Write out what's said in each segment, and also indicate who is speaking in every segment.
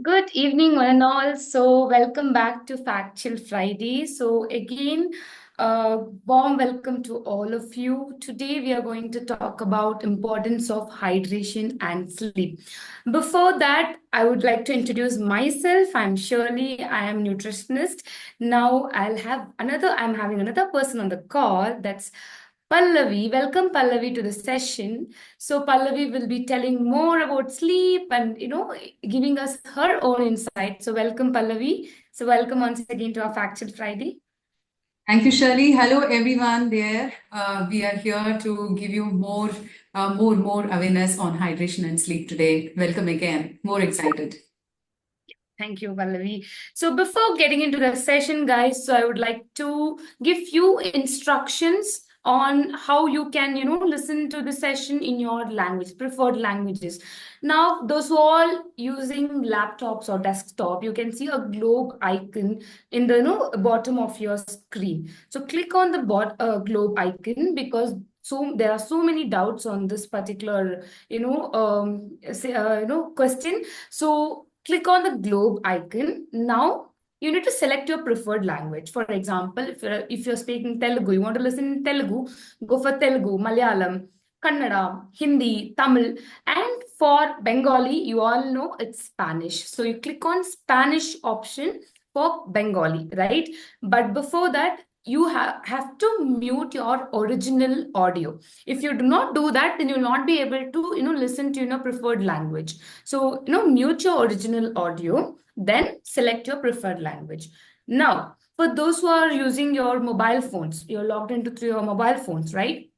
Speaker 1: Good evening, one and all. So, welcome back to Factual Friday. So, again, warm welcome to all of you. Today, we are going to talk about importance of hydration and sleep. Before that, I would like to introduce myself. I'm Shirley. I am nutritionist. Now, I'm having another person on the call. That's Pallavi. Welcome, Pallavi, to the session. So Pallavi will be telling more about sleep and giving us her own insight. So welcome, Pallavi. So welcome once again to our Factual Friday.
Speaker 2: Thank you, Shirley. Hello, everyone there. We are here to give you more awareness on hydration and sleep today. Welcome again. More excited.
Speaker 1: Thank you, Pallavi. So before getting into the session, guys, so I would like to give you instructions on how you can, listen to the session in your language, preferred languages. Now, those who are using laptops or desktop, you can see a globe icon in the, bottom of your screen. So click on the globe icon because there are so many doubts on this particular, question. So click on the globe icon. Now you need to select your preferred language. For example, if you're speaking Telugu, you want to listen in Telugu, go for Telugu, Malayalam, Kannada, Hindi, Tamil, and for Bengali, you all know it's Spanish. So you click on Spanish option for Bengali, right? But before that, you have to mute your original audio. If you do not do that, then you'll not be able to listen to preferred language. So mute your original audio, then select your preferred language. Now, for those who are using your mobile phones, you're logged into through your mobile phones, right?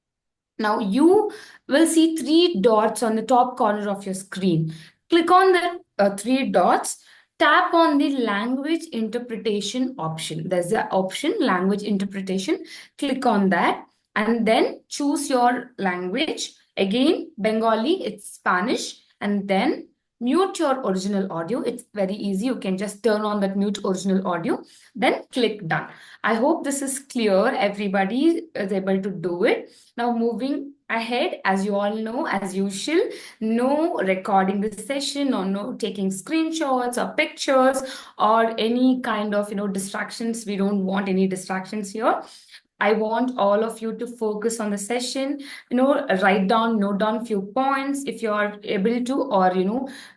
Speaker 1: Now you will see three dots on the top corner of your screen. Click on the three dots, tap on the language interpretation option. There's the option language interpretation. Click on that and then choose your language. Again, Bengali, it's Spanish, and then mute your original audio. It's very easy. You can just turn on that mute original audio, then click done. I hope this is clear. Everybody is able to do it. Now, moving ahead, as you all know, as usual, no recording the session or no taking screenshots or pictures or any kind of distractions. We don't want any distractions here. I want all of you to focus on the session, note down few points if you are able to, or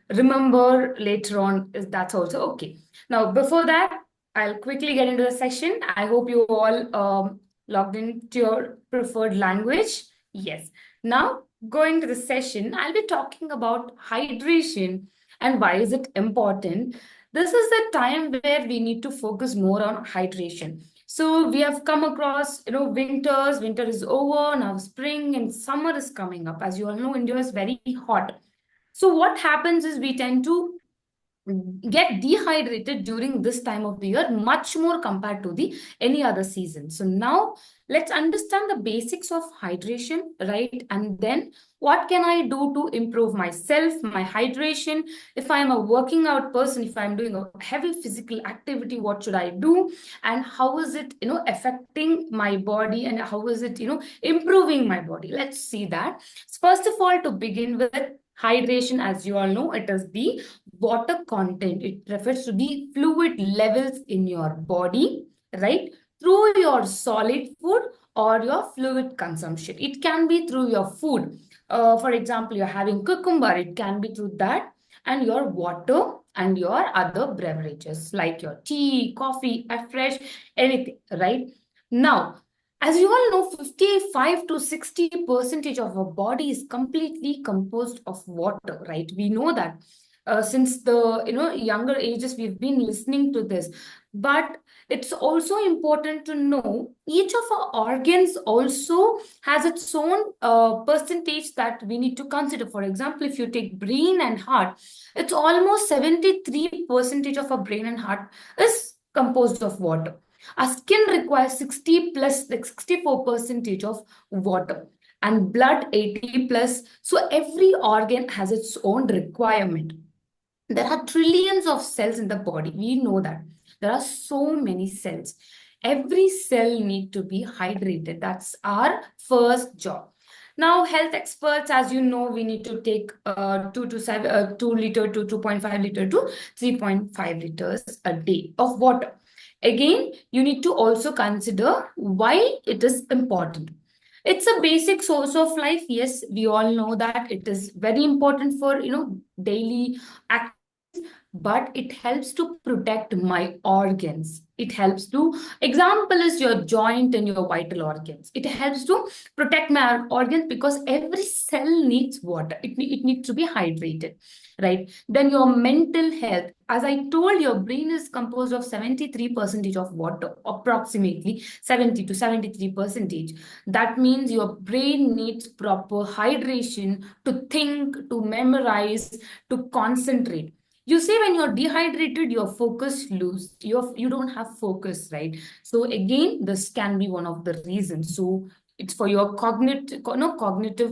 Speaker 1: remember later on, that's also okay. Now, before that, I'll quickly get into the session. I hope you all logged into your preferred language. Yes. Now, going to the session, I'll be talking about hydration and why is it important. This is the time where we need to focus more on hydration. So we have come across, winter is over, now spring and summer is coming up. As you all know, India is very hot. So what happens is we tend to get dehydrated during this time of the year much more compared to the any other season. So now let's understand the basics of hydration, right? And then what can I do to improve myself, my hydration? If I'm a working out person, if I'm doing a heavy physical activity, what should I do? And how is it affecting my body, and how is it improving my body? Let's see that. First of all, to begin with, hydration, as you all know, it is the water content. It refers to the fluid levels in your body, right? Through your solid food or your fluid consumption. It can be through your food. For example, you're having cucumber, it can be through that, and your water and your other beverages like your tea, coffee, fresh, anything, right? Now, as you all know, 55 to 60 percentage of our body is completely composed of water, right? We know that since the younger ages we've been listening to this, but it's also important to know each of our organs also has its own percentage that we need to consider. For example, if you take brain and heart, it's almost 73 percentage of our brain and heart is composed of water. Our skin requires 60 plus, like 64 percentage of water, and blood 80 plus. So every organ has its own requirement. There are trillions of cells in the body. We know that. There are so many cells. Every cell need to be hydrated. That's our first job. Now, health experts, as you know, we need to take 2 liter to 2.5 liter to 3.5 liters a day of water. Again, you need to also consider why it is important. It's a basic source of life. Yes, we all know that it is very important for daily activities, but it helps to protect my organs. It helps to, example is your joint and your vital organs. It helps to protect my organs because every cell needs water. It needs to be hydrated, right? Then your mental health, as I told, your brain is composed of 73% of water, approximately 70 to 73 percentage. That means your brain needs proper hydration to think, to memorize, to concentrate. You see, when you're dehydrated, your focus lose. You don't have focus, right? So again, this can be one of the reasons. So it's for your cognitive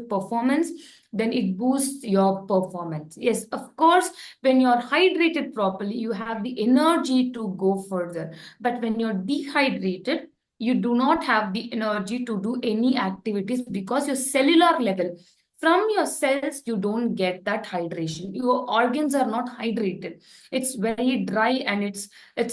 Speaker 1: performance. Then it boosts your performance. Yes, of course, when you're hydrated properly, you have the energy to go further. But when you're dehydrated, you do not have the energy to do any activities because your cellular level, from your cells, you don't get that hydration. Your organs are not hydrated. It's very dry, and it's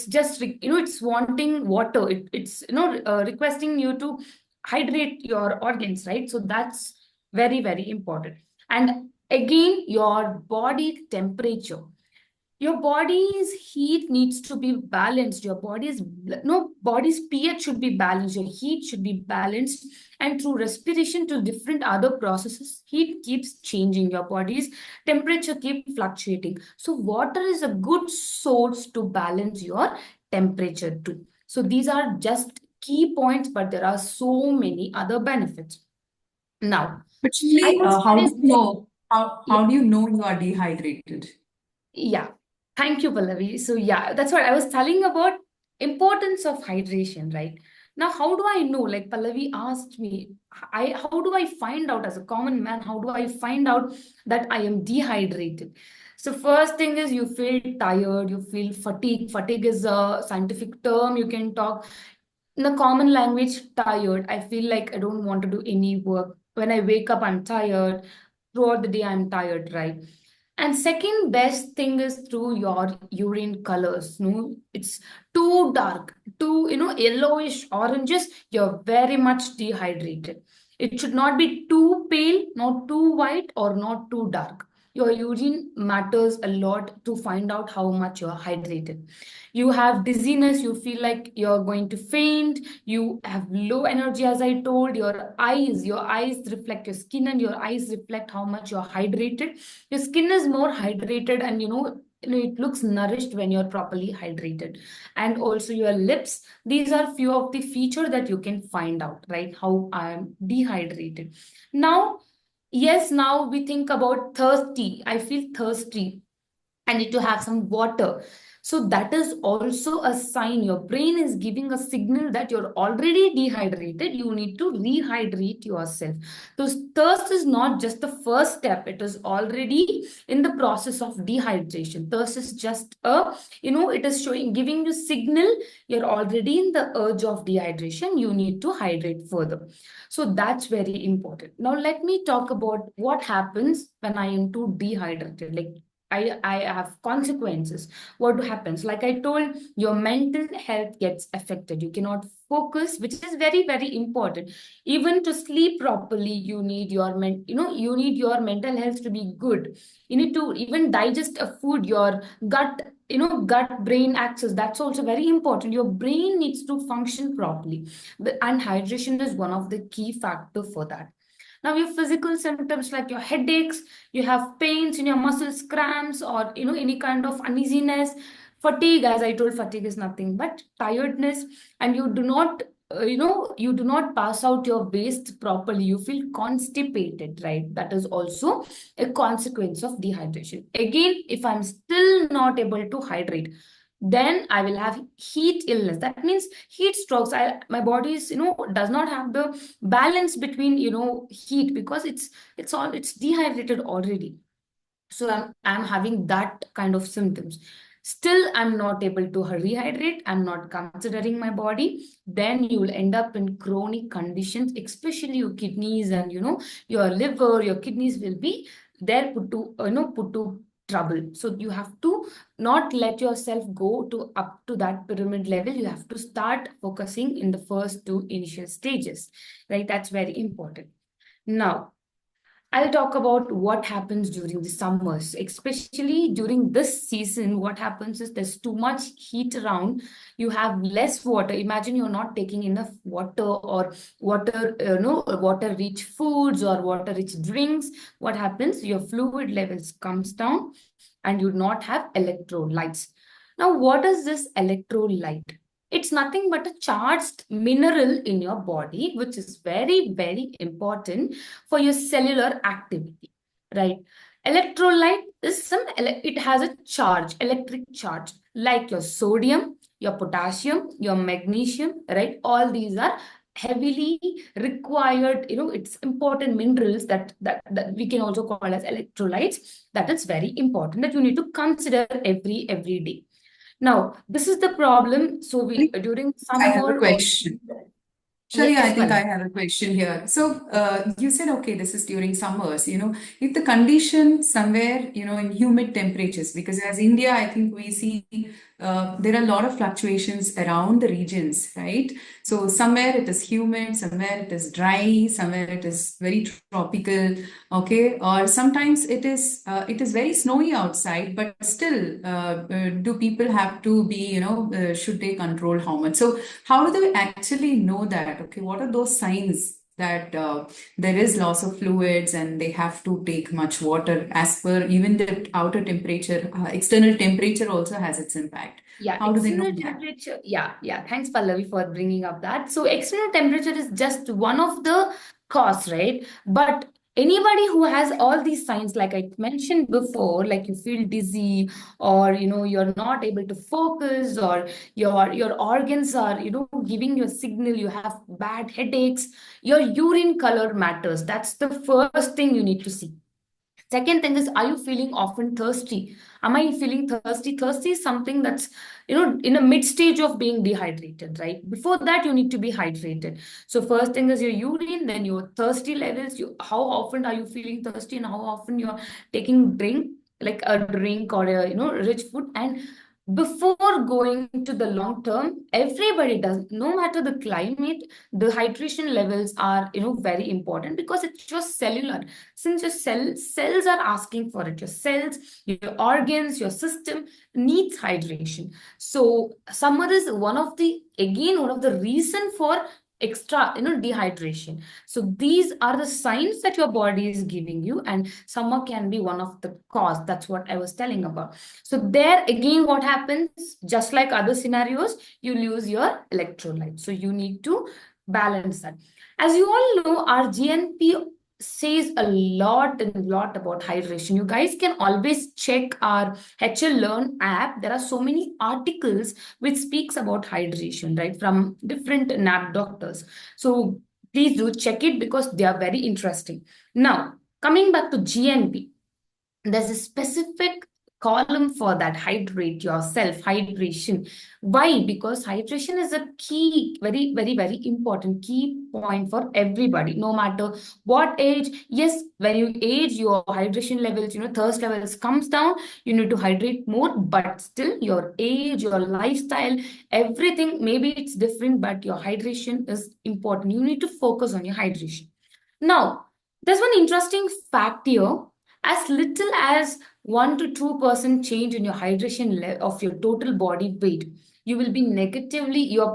Speaker 1: just it's wanting water. It's requesting you to hydrate your organs, right? So that's very, very important. And again, your body temperature, your body's heat needs to be balanced. Your body's no body's pH should be balanced. Your heat should be balanced. And through respiration to different other processes, heat keeps changing. Your body's temperature keep fluctuating. So water is a good source to balance your temperature too. So these are just key points, but there are so many other benefits. Now,
Speaker 2: But
Speaker 1: I
Speaker 2: Shirley,
Speaker 1: will
Speaker 2: how do
Speaker 1: finish.
Speaker 2: you know
Speaker 1: Yeah.
Speaker 2: how do you know you are dehydrated?
Speaker 1: Yeah, thank you, Pallavi. So yeah, that's what I was telling about importance of hydration, right? Now, how do I know? Like Pallavi asked me, how do I find out as a common man? How do I find out that I am dehydrated? So first thing is you feel tired, you feel fatigue. Fatigue is a scientific term. You can talk in the common language, tired. I feel like I don't want to do any work. When I wake up, I'm tired. Throughout the day, I'm tired, right? And second best thing is through your urine colors. No, it's too dark, too yellowish, oranges. You're very much dehydrated. It should not be too pale, not too white, or not too dark. Your urine matters a lot to find out how much you're hydrated. You have dizziness, you feel like you're going to faint, you have low energy, as I told. Your eyes reflect your skin, and your eyes reflect how much you're hydrated. Your skin is more hydrated, and it looks nourished when you're properly hydrated. And also your lips, these are few of the feature that you can find out, right, how I am dehydrated. Now, yes, now we think about thirsty. I feel thirsty, I need to have some water. So that is also a sign. Your brain is giving a signal that you're already dehydrated. You need to rehydrate yourself. So thirst is not just the first step. It is already in the process of dehydration. Thirst is just it is showing, giving you signal you're already in the urge of dehydration. You need to hydrate further. So that's very important. Now let me talk about what happens when I am too dehydrated. Like I have consequences. What happens? Like I told, your mental health gets affected. You cannot focus, which is very, very important. Even to sleep properly, you need you need your mental health to be good. You need to even digest a food, your gut, gut brain axis. That's also very important. Your brain needs to function properly. And hydration is one of the key factor for that. Now, your physical symptoms like your headaches, you have pains in your muscles, cramps, or any kind of uneasiness, fatigue. As I told, fatigue is nothing but tiredness, and you do not you do not pass out your waste properly. You feel constipated, right? That is also a consequence of dehydration. Again, if I'm still not able to hydrate, then I will have heat illness. That means heat strokes. My body is does not have the balance between heat, because it's dehydrated already. So I'm having that kind of symptoms. still I'm not able to rehydrate, I'm not considering my body, then you will end up in chronic conditions, especially your kidneys and your liver, your kidneys will be there put to trouble. So you have to not let yourself go to up to that pyramid level. You have to start focusing in the first two initial stages, right? That's very important. Now I'll talk about what happens during the summers, especially during this season. What happens is there's too much heat around. You have less water. Imagine you're not taking enough water or water-rich foods or water-rich drinks. What happens? Your fluid levels comes down, and you do not have electrolytes. Now, what is this electrolyte? It's nothing but a charged mineral in your body, which is very, very important for your cellular activity, right? Electrolyte is it has a charge, electric charge, like your sodium, your potassium, your magnesium, right? All these are heavily required, it's important minerals that we can also call as electrolytes. That is very important that you need to consider every day. Now, this is the problem. So we during
Speaker 2: I have a
Speaker 1: summer or
Speaker 2: question. Shali, I
Speaker 1: yes,
Speaker 2: think I
Speaker 1: Pallavi.
Speaker 2: have a question here. So, you said, okay, this is during summers, if the condition somewhere, in humid temperatures, because as India, I think we see there are a lot of fluctuations around the regions, right? So, somewhere it is humid, somewhere it is dry, somewhere it is very tropical, okay? Or sometimes it is very snowy outside, but still, do people have to be, should they control how much? So, how do they actually know that? Okay, what are those signs that there is loss of fluids and they have to take much water as per even the outer temperature, external temperature also has its impact.
Speaker 1: Yeah,
Speaker 2: How do they know
Speaker 1: external
Speaker 2: that?
Speaker 1: temperature. Yeah. Thanks, Pallavi, for bringing up that. So, external temperature is just one of the cause, right? But anybody who has all these signs, like I mentioned before, like you feel dizzy, or you're not able to focus, or your organs are giving you a signal, you have bad headaches, your urine color matters. That's the first thing you need to see. Second thing is, are you feeling often thirsty? Am I feeling thirsty? Thirsty is something that's, in a mid stage of being dehydrated, right? Before that, you need to be hydrated. So first thing is your urine, then your thirsty levels. How often are you feeling thirsty, and how often you're taking drink, like a drink or a, rich food. And before going to the long term, everybody does, no matter the climate, the hydration levels are, very important, because it's just cellular. Since your cells are asking for it, your cells, your organs, your system needs hydration. So summer is one of the reason for extra dehydration. So these are the signs that your body is giving you, and summer can be one of the cause. That's what I was telling about. So there again, what happens, just like other scenarios, you lose your electrolytes. So you need to balance that. As you all know, our GNP says a lot and a lot about hydration. You guys can always check our HL Learn app. There are so many articles which speaks about hydration, right, from different NAP doctors. So please do check it, because they are very interesting. Now, coming back to GNP, there's a specific column for that: hydrate yourself, hydration. Why? Because hydration is a key, very, very, very important key point for everybody, no matter what age. Yes, when you age, your hydration levels, thirst levels comes down, you need to hydrate more, but still your age, your lifestyle, everything, maybe it's different, but your hydration is important. You need to focus on your hydration. Now, there's one interesting fact here. As little as 1 to 2% change in your of your total body weight, your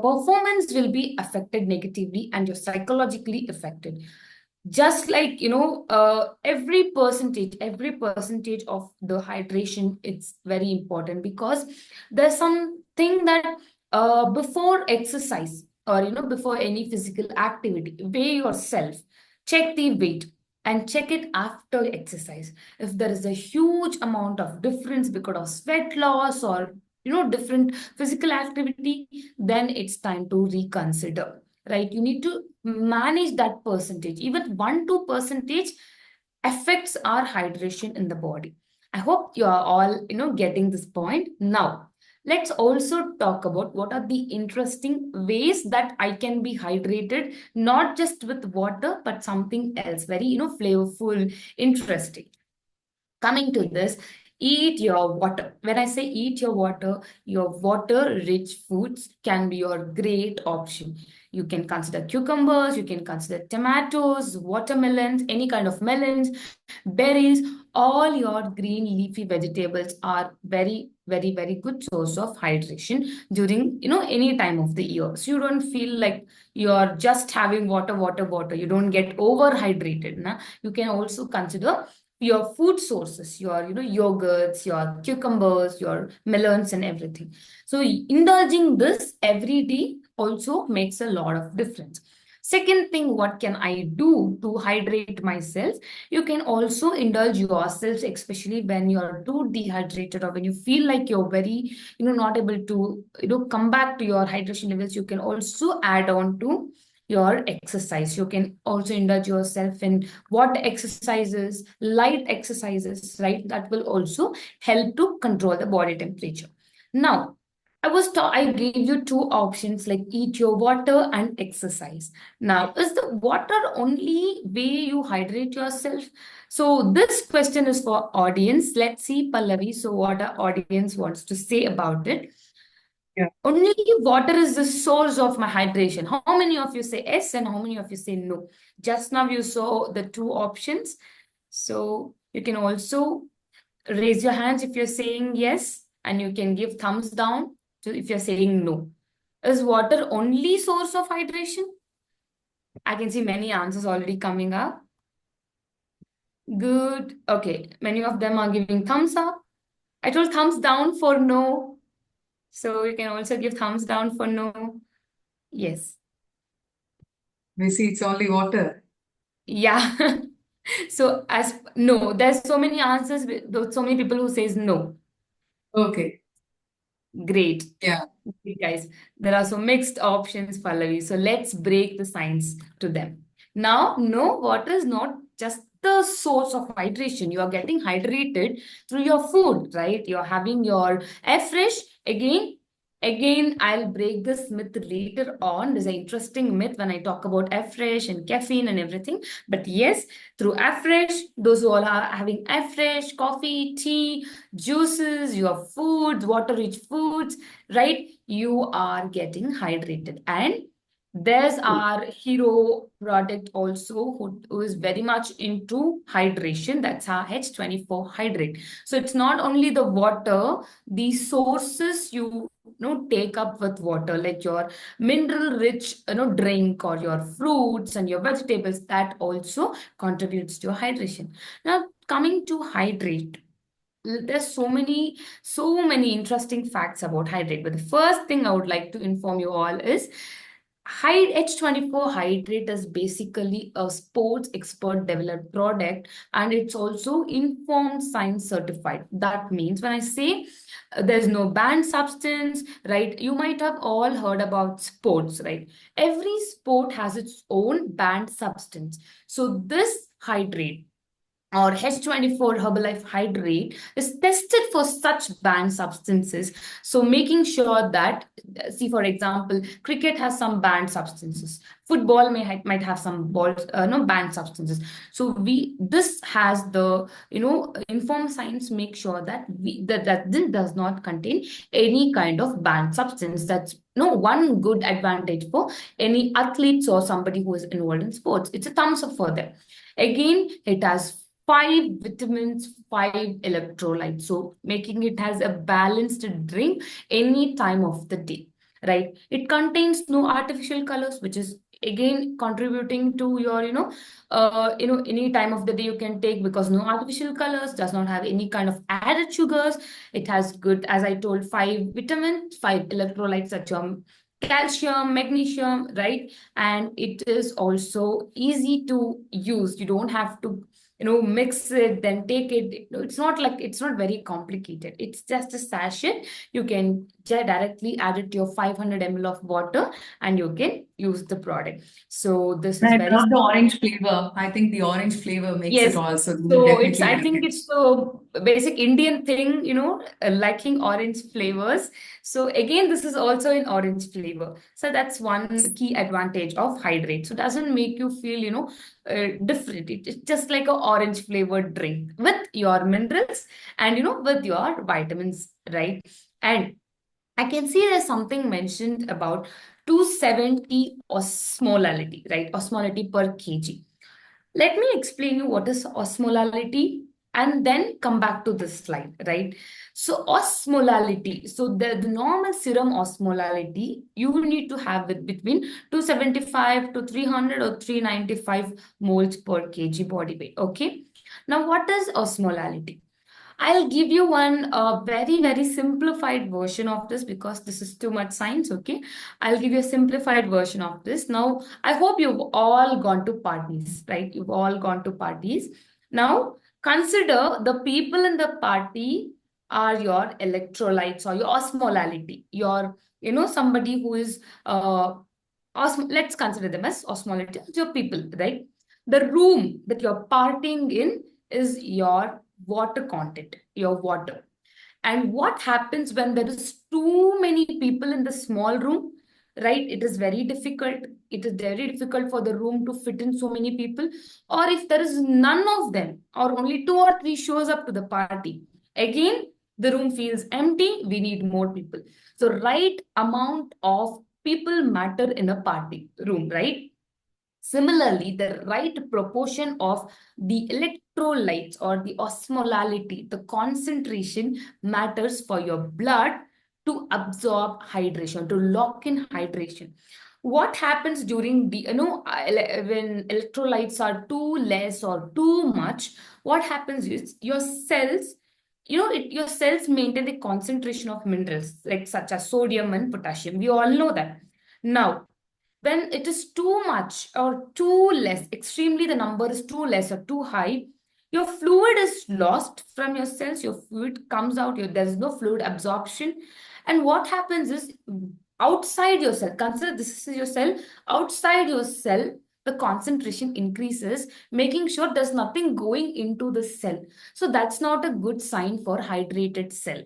Speaker 1: performance will be affected negatively, and you're psychologically affected. Just like, every percentage of the hydration, it's very important, because there's something that before exercise, or, before any physical activity, weigh yourself, check the weight, and check it after exercise. If there is a huge amount of difference because of sweat loss, or different physical activity, then it's time to reconsider, right? You need to manage that percentage. Even 1 2 percentage affects our hydration in the body. I hope you are all, getting this point. Now, let's also talk about what are the interesting ways that I can be hydrated, not just with water, but something else, very, flavorful, interesting. Coming to this, eat your water. When I say eat your water rich foods can be your great option. You can consider cucumbers, you can consider tomatoes, watermelons, any kind of melons, berries. All your green leafy vegetables are very, very, very good source of hydration during, any time of the year. So you don't feel like you're just having water, water, water. You don't get overhydrated. Na? You can also consider your food sources, your yogurts, your cucumbers, your melons, and everything. So indulging this every day also makes a lot of difference. Second thing, what can I do to hydrate myself? You can also indulge yourselves, especially when you're too dehydrated or when you feel like you're very, not able to, come back to your hydration levels. You can also add on to your exercise. You can also indulge yourself in water exercises, light exercises, right? That will also help to control the body temperature. Now, I gave you two options like eat your water and exercise. Now, is the water only way you hydrate yourself? So this question is for audience. Let's see, Pallavi. So what our audience wants to say about it.
Speaker 2: Yeah.
Speaker 1: Only water is the source of my hydration. How many of you say yes and how many of you say no? Just now you saw the two options. So you can also raise your hands if you're saying yes, and you can give thumbs down if you're saying no. Is water only source of hydration? I can see many answers already coming up. Good. Okay. Many of them are giving thumbs up. I told thumbs down for no. So you can also give thumbs down for no. Yes.
Speaker 2: We see it's only water.
Speaker 1: Yeah. So as no, there's so many answers, so many people who says no.
Speaker 2: Okay.
Speaker 1: Great.
Speaker 2: Yeah.
Speaker 1: Okay, guys, there are some mixed options, Pallavi. So let's break the science to them. Now, no, water is not just the source of hydration. You are getting hydrated through your food, right? You're having your air fresh. Again, I'll break this myth later on. There's an interesting myth when I talk about air fresh and caffeine and everything. But yes, through air fresh, those who all are having air fresh, coffee, tea, juices, your foods, water-rich foods, right? You are getting hydrated. And there's our hero product also who is very much into hydration. That's our H24 Hydrate. So it's not only the water, the sources you take up with water, like your mineral rich drink or your fruits and your vegetables, that also contributes to your hydration. Now coming to hydrate, there's so many interesting facts about hydrate, but the first thing I would like to inform you all is H24 Hydrate is basically a sports expert developed product, and it's also informed science certified. That means when I say there's no banned substance, right? You might have all heard about sports, right? Every sport has its own banned substance. So this hydrate or H24 Herbalife Hydrate is tested for such banned substances. So making sure that, see, for example, cricket has some banned substances. Football might have some balls, no banned substances. So this has the informed science make sure that that this does not contain any kind of banned substance. That's no one good advantage for any athletes or somebody who is involved in sports. It's a thumbs up for them. Again, it has five vitamins, five electrolytes. So making it as a balanced drink any time of the day, right? It contains no artificial colors, which is again contributing to your, any time of the day you can take, because no artificial colors, does not have any kind of added sugars. It has good, as I told, five vitamins, five electrolytes, such as calcium, magnesium, right? And it is also easy to use. You don't have to mix it then take it. It's not very complicated. It's just a sachet. You can directly add it to your 500 ml of water and you can use the product. So this is
Speaker 2: I
Speaker 1: very
Speaker 2: love the
Speaker 1: simple.
Speaker 2: orange flavor. I think the orange flavor makes it
Speaker 1: Yes.
Speaker 2: all. So we will
Speaker 1: So it's,
Speaker 2: definitely
Speaker 1: I
Speaker 2: like
Speaker 1: think
Speaker 2: it.
Speaker 1: it's the basic Indian thing, liking orange flavors. So again, this is also in orange flavor. So that's one key advantage of hydrate. So it doesn't make you feel, different. It's just like a orange flavored drink with your minerals and, with your vitamins, right? And I can see there's something mentioned about 270 osmolality, right? Osmolality per kg. Let me explain you what is osmolality and then come back to this slide, right? So osmolality, so the normal serum osmolality, you need to have it between 275 to 300 or 395 moles per kg body weight, okay? Now, what is osmolality? I'll give you one very, very simplified version of this because this is too much science, okay? I'll give you a simplified version of this. Now, I hope you've all gone to parties, right? You've all gone to parties. Now, consider the people in the party are your electrolytes or your osmolality, somebody who is, let's consider them as osmolality, your people, right? The room that you're partying in is your water content, your water. And what happens when there is too many people in the small room, right? It is very difficult. It is very difficult for the room to fit in so many people. Or if there is none of them, or only two or three shows up to the party, again, the room feels empty. We need more people. So, right amount of people matter in a party room, right? Similarly, the right proportion of the electrolytes or the osmolality, the concentration matters for your blood to absorb hydration, to lock in hydration. What happens during when electrolytes are too less or too much, what happens is your cells, your cells maintain the concentration of minerals like such as sodium and potassium. We all know that. Now, when it is too much or too less, extremely the number is too less or too high, your fluid is lost from your cells, your fluid comes out, there's no fluid absorption. And what happens is outside your cell, consider this is your cell, outside your cell, the concentration increases, making sure there's nothing going into the cell. So that's not a good sign for hydrated cell.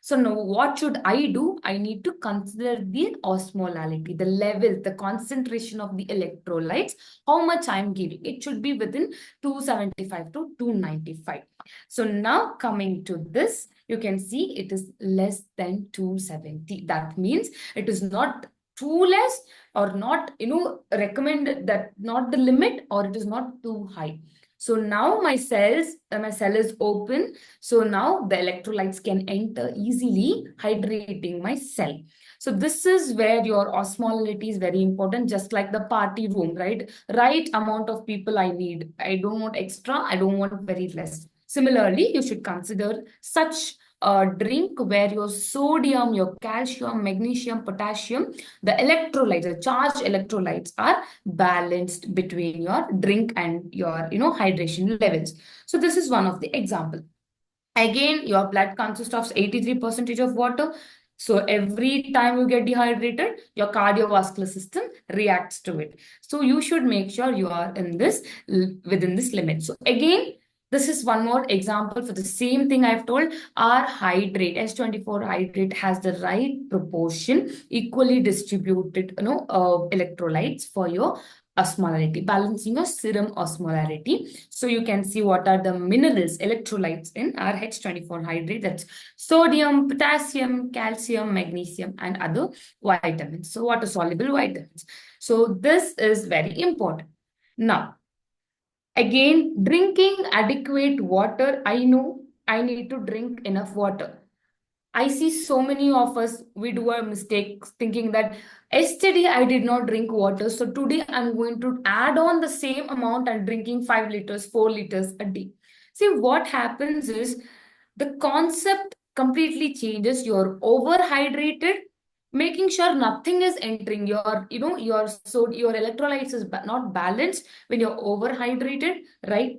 Speaker 1: So now what should I do? I need to consider the osmolality, the level, the concentration of the electrolytes, how much I'm giving. It should be within 275 to 295. So now coming to this, you can see it is less than 270. That means it is not too less or not, recommended, that not the limit, or it is not too high. So now my cell is open, so now the electrolytes can enter easily, hydrating my cell. So this is where your osmolality is very important, just like the party room, right? Right amount of people I need. I don't want extra, I don't want very less. Similarly, you should consider such a drink where your sodium, your calcium, magnesium, potassium, the electrolytes, the charged electrolytes are balanced between your drink and your, hydration levels. So this is one of the example. Again, your blood consists of 83% of water. So every time you get dehydrated, your cardiovascular system reacts to it. So you should make sure you are in this within this limit. So again, this is one more example for the same thing I've told. Our hydrate, S24 hydrate, has the right proportion, equally distributed, electrolytes for your osmolarity, balancing your serum osmolarity. So you can see what are the minerals, electrolytes in our H24 hydrate. That's sodium, potassium, calcium, magnesium, and other vitamins. So water soluble vitamins. So this is very important. Now, again, drinking adequate water. I know I need to drink enough water. I see so many of us, we do a mistake thinking that yesterday I did not drink water. So today I'm going to add on the same amount and drinking 5 liters, 4 liters a day. See, what happens is the concept completely changes. You're overhydrated, making sure nothing is entering your electrolytes is not balanced when you're overhydrated, right?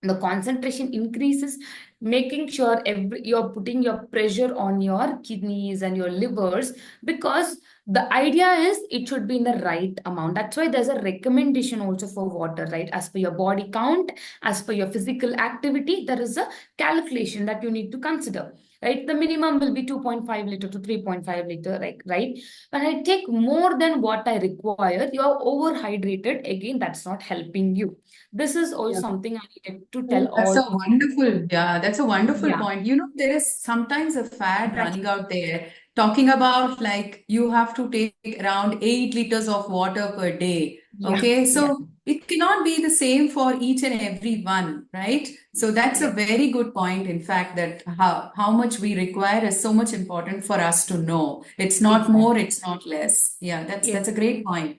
Speaker 1: The concentration increases, making sure you're putting your pressure on your kidneys and your livers, because the idea is it should be in the right amount. That's why there's a recommendation also for water, right? As per your body count, as per your physical activity, there is a calculation that you need to consider, right? The minimum will be 2.5 liter to 3.5 liter, right? When I take more than what I require, you are overhydrated. Again, that's not helping you. This is also something I needed to tell
Speaker 2: Oh, that's
Speaker 1: all.
Speaker 2: a wonderful, yeah, that's a wonderful
Speaker 1: Yeah,
Speaker 2: point. You know, there is sometimes a fad running
Speaker 1: exactly.
Speaker 2: out there talking about like you have to take around 8 liters of water per day.
Speaker 1: Yeah,
Speaker 2: Okay,
Speaker 1: yeah,
Speaker 2: so it cannot be the same for each and every one, right? So that's a
Speaker 1: yeah,
Speaker 2: very good point, in fact, that how much we require is so much important for us to know. It's not more,
Speaker 1: exactly.
Speaker 2: it's not less. Yeah,
Speaker 1: Yes.
Speaker 2: that's a great point.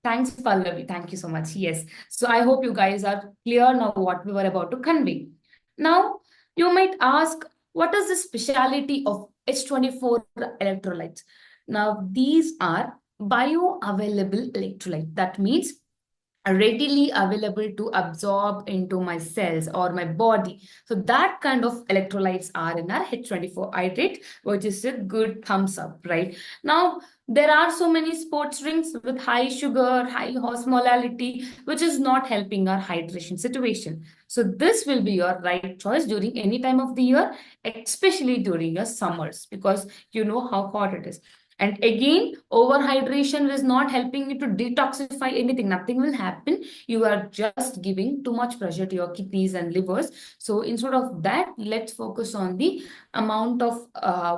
Speaker 1: Thanks, Pallavi. Thank you so much. Yes. So I hope you guys are clear now what we were about to convey. Now, you might ask, what is the speciality of H24 electrolytes? Now, these are bioavailable electrolyte. That means readily available to absorb into my cells or my body. So that kind of electrolytes are in our H24 hydrate, which is a good thumbs up, right? Now, there are so many sports drinks with high sugar, high osmolality, which is not helping our hydration situation. So this will be your right choice during any time of the year, especially during your summers, because you know how hot it is. And again, overhydration is not helping you to detoxify anything. Nothing will happen. You are just giving too much pressure to your kidneys and livers. So instead of that, let's focus on the amount of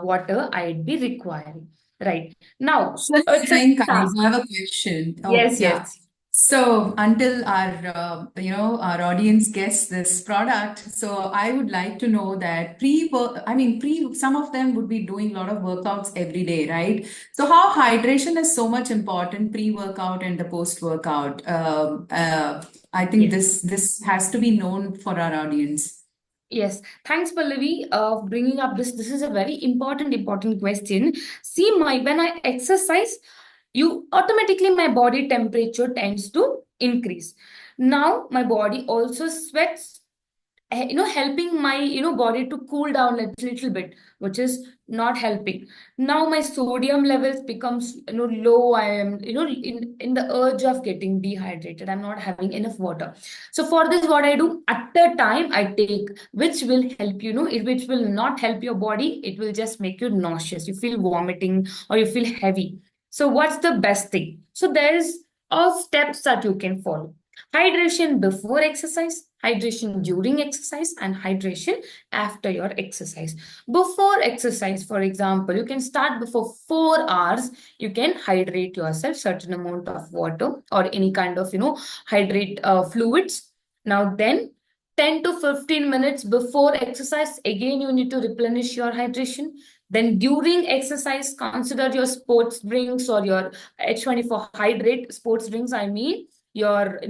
Speaker 1: water I'd be requiring. Right. Now,
Speaker 2: So let's
Speaker 1: it's a
Speaker 2: thank guys.
Speaker 1: task.
Speaker 2: I have a question. Oh,
Speaker 1: Yes,
Speaker 2: yeah.
Speaker 1: yes.
Speaker 2: So until our our audience gets this product, so I would like to know that pre some of them would be doing a lot of workouts every day, right? So how hydration is so much important pre-workout and the post-workout. I think
Speaker 1: Yes.
Speaker 2: this has to be known for our audience.
Speaker 1: Yes, thanks, Pallavi, of bringing up this. This is a very important question. See, when I exercise, you automatically my body temperature tends to increase. Now, my body also sweats, helping my body to cool down a little bit, which is not helping. Now my sodium levels becomes low. I am in the urge of getting dehydrated. I'm not having enough water. So for this, what I do at the time I take, which will help which will not help your body. It will just make you nauseous. You feel vomiting or you feel heavy. So what's the best thing? So there is all steps that you can follow. Hydration before exercise, hydration during exercise, and hydration after your exercise. Before exercise, for example, you can start before 4 hours. You can hydrate yourself certain amount of water or any kind of hydrate fluids. Now then, 10 to 15 minutes before exercise, again you need to replenish your hydration. Then during exercise, consider your sports drinks or your H24 hydrate sports drinks. I mean, your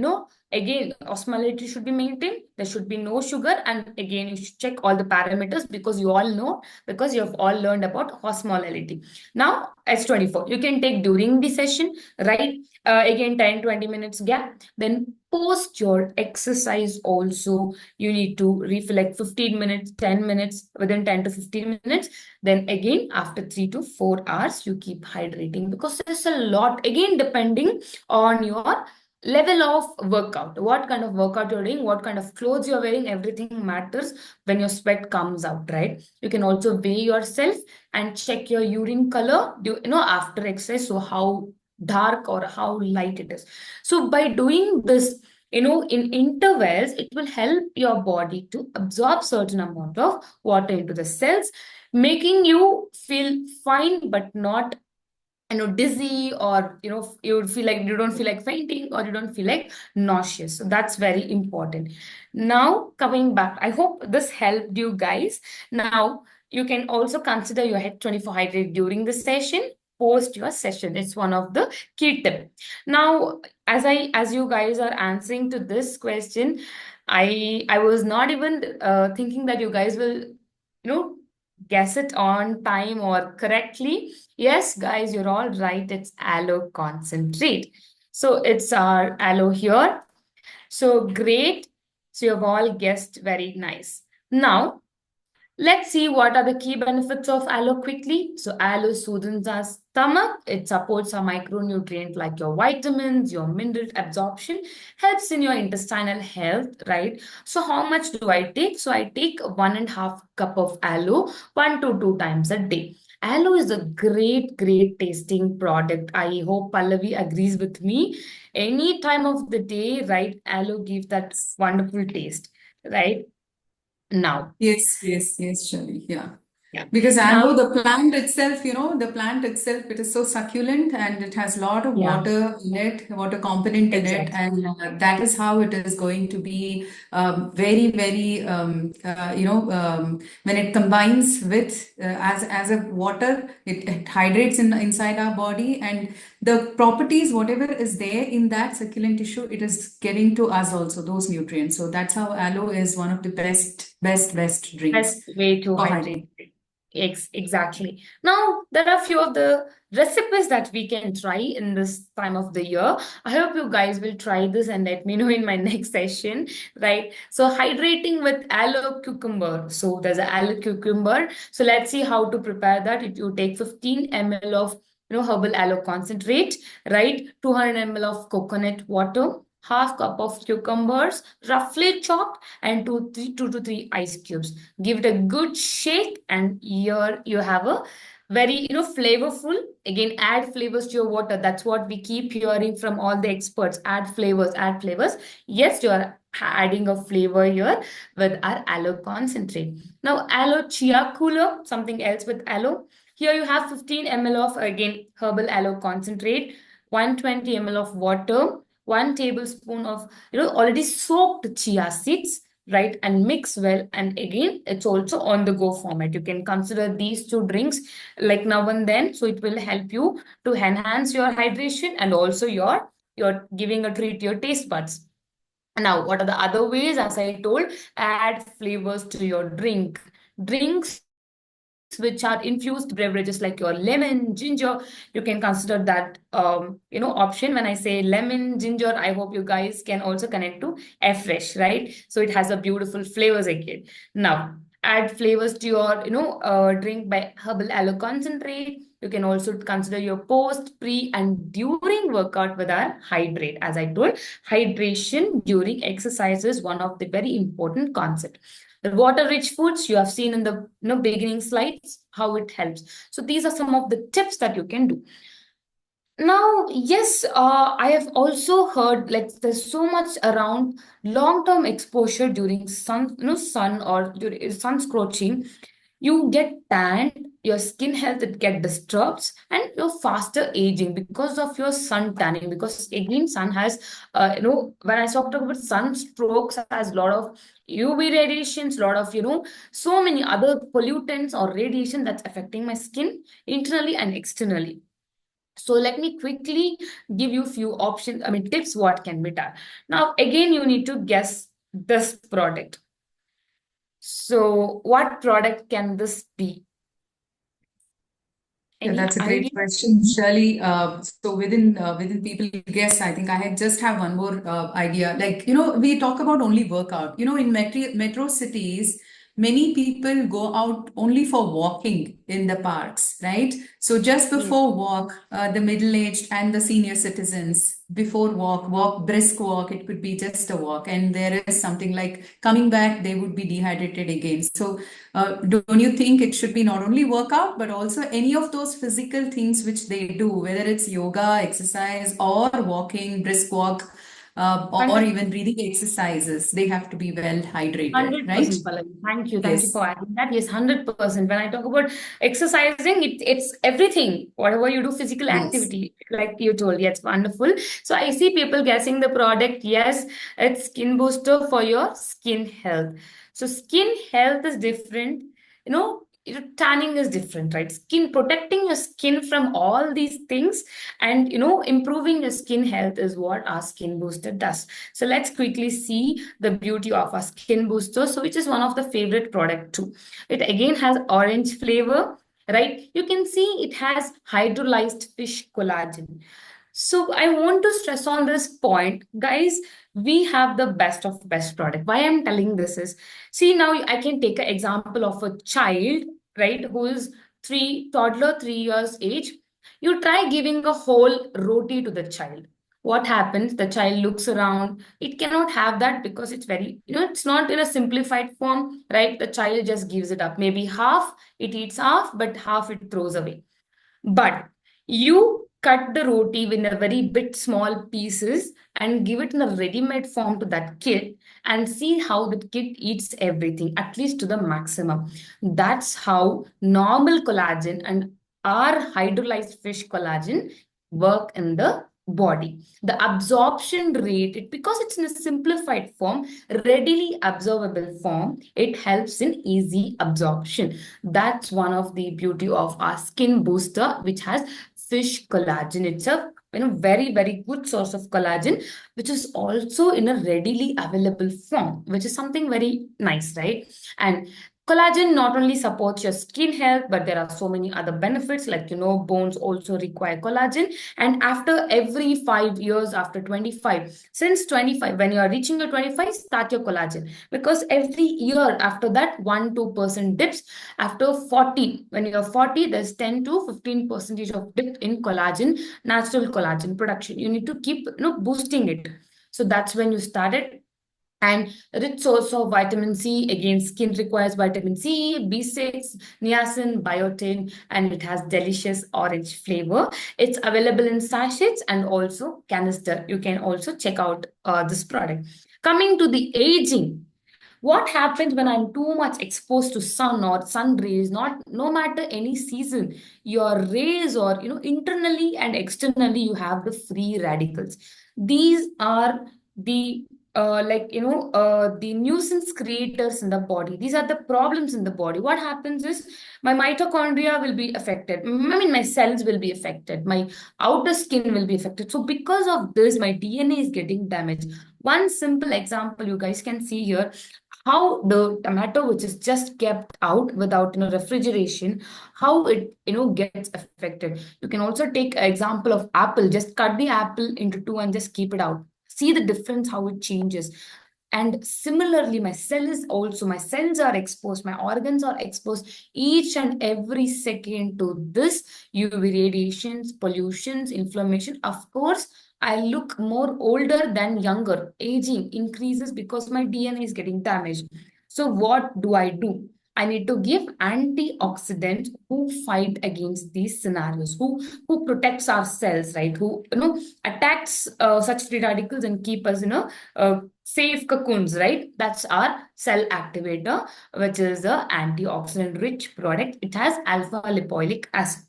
Speaker 1: again osmolality should be maintained. There should be no sugar, and again you should check all the parameters, because you all know, because you have all learned about osmolality. Now H24 you can take during the session, right? Again 10-20 minutes gap. Then post your exercise also, you need to refill like 15 minutes, 10 minutes, within 10 to 15 minutes. Then again after 3 to 4 hours you keep hydrating, because there's a lot, again depending on your level of workout, what kind of workout you're doing, what kind of clothes you're wearing, everything matters when your sweat comes out, right? You can also weigh yourself and check your urine color after exercise, so how dark or how light it is. So by doing this in intervals, it will help your body to absorb certain amount of water into the cells, making you feel fine but not dizzy, or you feel like you don't feel like fainting, or you don't feel like nauseous. So that's very important. Now coming back, I hope this helped you guys. Now you can also consider your head 24 hydrate during the session, post your session. It's one of the key tip. Now as you guys are answering to this question, I was not even thinking that you guys will know guess it on time or correctly. Yes, guys, you're all right. It's aloe concentrate. So it's our aloe here. So great. So you've all guessed very nice. Now, Let's see what are the key benefits of aloe quickly. So aloe soothes our stomach. It supports our micronutrient like your vitamins, your mineral absorption, helps in your intestinal health, right? So how much do I take? So I take 1.5 cup of aloe 1 to 2 times a day. Aloe is a great tasting product. I hope Pallavi agrees with me. Any time of the day, right? Aloe gives that wonderful taste, right? Now,
Speaker 2: Yes, Shali. Yeah.
Speaker 1: yeah.
Speaker 2: Because aloe,
Speaker 1: Now,
Speaker 2: the plant itself, it is so succulent and it has a lot of
Speaker 1: yeah,
Speaker 2: water in it, water component in it,
Speaker 1: exactly.
Speaker 2: and that is how it is going to be very, when it combines with as a water, it hydrates inside our body, and the properties, whatever is there in that succulent tissue, it is getting to us also, those nutrients. So that's how aloe is one of the best drinks
Speaker 1: Best way to
Speaker 2: for
Speaker 1: hydrate.
Speaker 2: hydrating.
Speaker 1: Exactly. Now, there are a few of the recipes that we can try in this time of the year. I hope you guys will try this and let me know in my next session, right? So, hydrating with aloe cucumber. So, there's an aloe cucumber. So, let's see how to prepare that. If you take 15 ml of herbal aloe concentrate, right? 200 ml of coconut water, half cup of cucumbers, roughly chopped, and two to three ice cubes. Give it a good shake, and here you have a very flavorful. Again, add flavors to your water. That's what we keep hearing from all the experts. Add flavors. Yes, you are adding a flavor here with our aloe concentrate. Now, aloe chia cooler, something else with aloe. Here you have 15 ml of, again, herbal aloe concentrate, 120 ml of water, 1 tablespoon of already soaked chia seeds, right? And mix well. And again, it's also on the go format. You can consider these two drinks like now and then. So it will help you to enhance your hydration, and also you're giving a treat to your taste buds. Now, what are the other ways? As I told, add flavors to your drinks which are infused beverages like your lemon, ginger. You can consider that option. When I say lemon, ginger, I hope you guys can also connect to fresh, right? So it has a beautiful flavors again. Now, add flavors to your drink by herbal aloe concentrate. You can also consider your post, pre, and during workout with our hydrate. As I told, hydration during exercise is one of the very important concept. The water-rich foods you have seen in the beginning slides, how it helps. So these are some of the tips that you can do. Now, yes, I have also heard like there's so much around long-term exposure during sun or during sun scorching. You get tanned, your skin health it get disturbed, and you're faster aging because of your sun tanning. Because again, sun has, when I talked about sunstrokes, has a lot of UV radiations, lot of so many other pollutants or radiation that's affecting my skin internally and externally. So let me quickly give you few options, I mean tips what can be done. Now again, you need to guess this product. So what product can this be?
Speaker 2: Yeah,
Speaker 1: Any
Speaker 2: that's a
Speaker 1: idea?
Speaker 2: great question, Shirley. So within people guess, I think I had just have one more idea. Like, we talk about only workout. In metro cities, many people go out only for walking in the parks, right? So just
Speaker 1: Yes.
Speaker 2: before walk, the middle-aged and the senior citizens before walk, brisk walk. It could be just a walk, and there is something like coming back, they would be dehydrated again. So don't you think it should be not only workout, but also any of those physical things which they do, whether it's yoga, exercise, or walking, brisk walk, or
Speaker 1: 100
Speaker 2: even breathing exercises, they have to be well hydrated, right?
Speaker 1: 100%, Pallavi. Thank you. Thank you
Speaker 2: Yes.
Speaker 1: for adding that. Yes, 100%. When I talk about exercising, it's everything. Whatever you do, physical
Speaker 2: Yes.
Speaker 1: activity, like you told, yes, wonderful. So I see people guessing the product. Yes, it's skin booster for your skin health. So skin health is different. Tanning is different, right? Skin protecting your skin from all these things, and improving your skin health is what our skin booster does. So let's quickly see the beauty of our skin booster, so which is one of the favorite product too. It again has orange flavor, right? You can see it has hydrolyzed fish collagen. So I want to stress on this point, guys. We have the best of best product. Why I'm telling this is, see, now I can take an example of a child, right, who is toddler, 3 years age. You try giving a whole roti to the child. What happens? The child looks around. It cannot have that because it's very, it's not in a simplified form, right? The child just gives it up. Maybe half, it eats half, but half it throws away. But you cut the roti in a very bit small pieces and give it in a ready-made form to that kid and see how the kid eats everything, at least to the maximum. That's how normal collagen and our hydrolyzed fish collagen work in the body. The absorption rate, because it's in a simplified form, readily absorbable form, it helps in easy absorption. That's one of the beauty of our skin booster, which has fish collagen. It's a very, very good source of collagen, which is also in a readily available form, which is something very nice, right? And collagen not only supports your skin health, but there are so many other benefits, like bones also require collagen. And after every 5 years, after 25, since 25, when you are reaching your 25, start your collagen, because every year after that 1-2% dips. After 40, when you're 40, there's 10 to 15 percentage of dip in collagen, natural collagen production. You need to keep boosting it. So that's when you started. And rich source of vitamin C, again, skin requires vitamin C, B6, niacin, biotin, and it has delicious orange flavor. It's available in sachets and also canister. You can also check out this product. Coming to the aging, what happens when I'm too much exposed to sun or sun rays? Not no matter any season, your rays, or internally and externally, you have the free radicals. These are the the nuisance creators in the body. These are the problems in the body. What happens is my mitochondria will be affected. I mean, my cells will be affected. My outer skin will be affected. So because of this, my DNA is getting damaged. One simple example you guys can see here, how the tomato, which is just kept out without refrigeration, how it gets affected. You can also take an example of apple. Just cut the apple into two and just keep it out. See the difference, how it changes. And similarly, my cells are exposed, my organs are exposed each and every second to this UV radiations, pollutions, inflammation. Of course, I look more older than younger. Aging increases because my DNA is getting damaged. So what do? I need to give antioxidants who fight against these scenarios, who protects our cells, right? Who attacks such free radicals and keep us safe cocoons, right? That's our cell activator, which is a antioxidant rich product. It has alpha lipoic acid.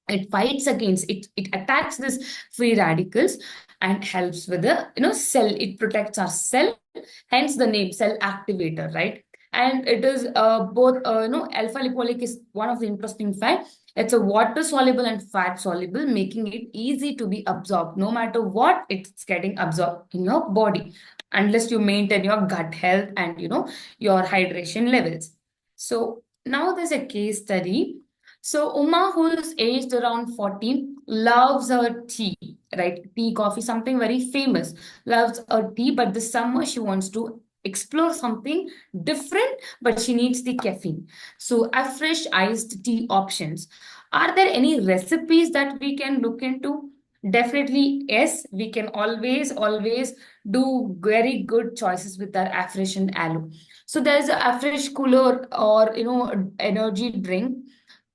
Speaker 1: It fights against it, it attacks this free radicals and helps with the cell. It protects our cell, hence the name cell activator, right? And it is both alpha lipoic is one of the interesting fact. It's a water soluble and fat soluble, making it easy to be absorbed. No matter what, it's getting absorbed in your body, unless you maintain your gut health and your hydration levels. So now there's a case study. So Uma, who is aged around 14, loves her tea, right? Tea, coffee, something very famous. Loves her tea, but this summer she wants to explore something different, but she needs the caffeine. So a fresh iced tea options. Are there any recipes that we can look into? Definitely, yes. We can always do very good choices with our Afresh and Aloe. So there's a Afresh cooler or energy drink.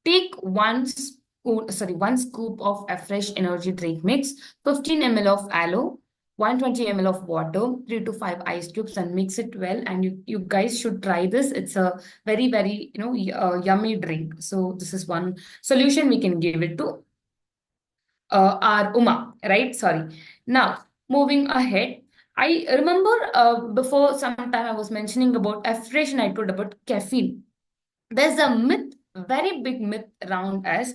Speaker 1: Take one scoop of a fresh energy drink mix, 15 ml of aloe, 120 ml of water, 3 to 5 ice cubes, and mix it well. And you guys should try this. It's a very, very, yummy drink. So this is one solution we can give it to our Uma, right? Sorry. Now, moving ahead, I remember before some time I was mentioning about fresh and I told about caffeine. There's a myth, very big myth around us.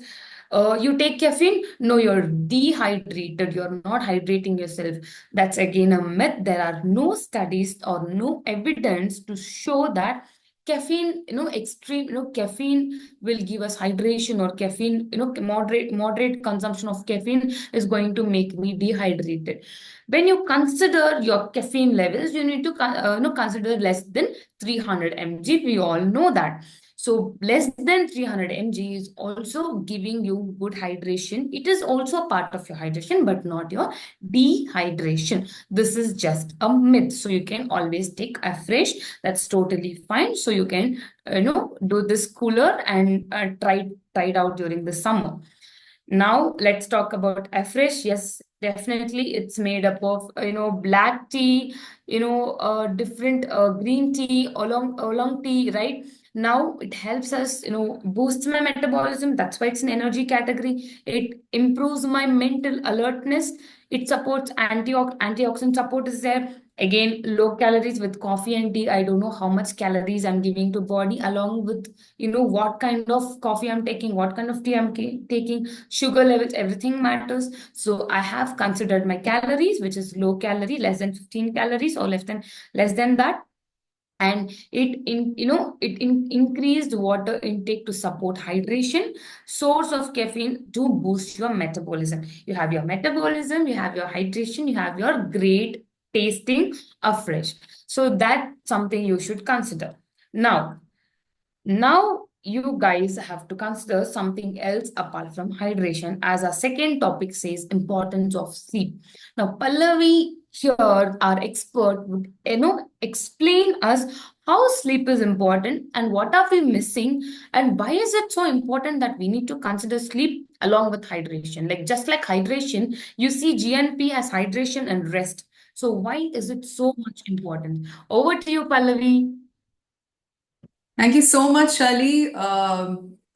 Speaker 1: You take caffeine, no, you're dehydrated, you're not hydrating yourself. That's again a myth. There are no studies or no evidence to show that caffeine, extreme, caffeine will give us hydration, or caffeine, moderate consumption of caffeine is going to make me dehydrated. When you consider your caffeine levels, you need to consider less than 300 mg. We all know that. So less than 300 mg is also giving you good hydration. It is also a part of your hydration, but not your dehydration. This is just a myth. So you can always take a fresh. That's totally fine. So you can, do this cooler and try it out during the summer. Now let's talk about afresh. Yes, definitely it's made up of black tea, different green tea, oolong tea, right? Now it helps us, boosts my metabolism. That's why it's an energy category. It improves my mental alertness. It supports antioxidant support is there. Again, low calories with coffee and tea. I don't know how much calories I'm giving to body, along with what kind of coffee I'm taking, what kind of tea I'm taking, sugar levels, everything matters. So I have considered my calories, which is low calorie, less than 15 calories, or less than that. And increased water intake to support hydration. Source of caffeine to boost your metabolism. You have your metabolism, you have your hydration, you have your great tasting afresh. So that's something you should consider. Now, you guys have to consider something else apart from hydration, as our second topic says importance of sleep. Now, Pallavi here, our expert, would explain us how sleep is important and what are we missing, and why is it so important that we need to consider sleep along with hydration. Like, just like hydration, you see GNP as hydration and rest. So why is it so much important? Over to you, Pallavi.
Speaker 2: Thank you so much, Shali.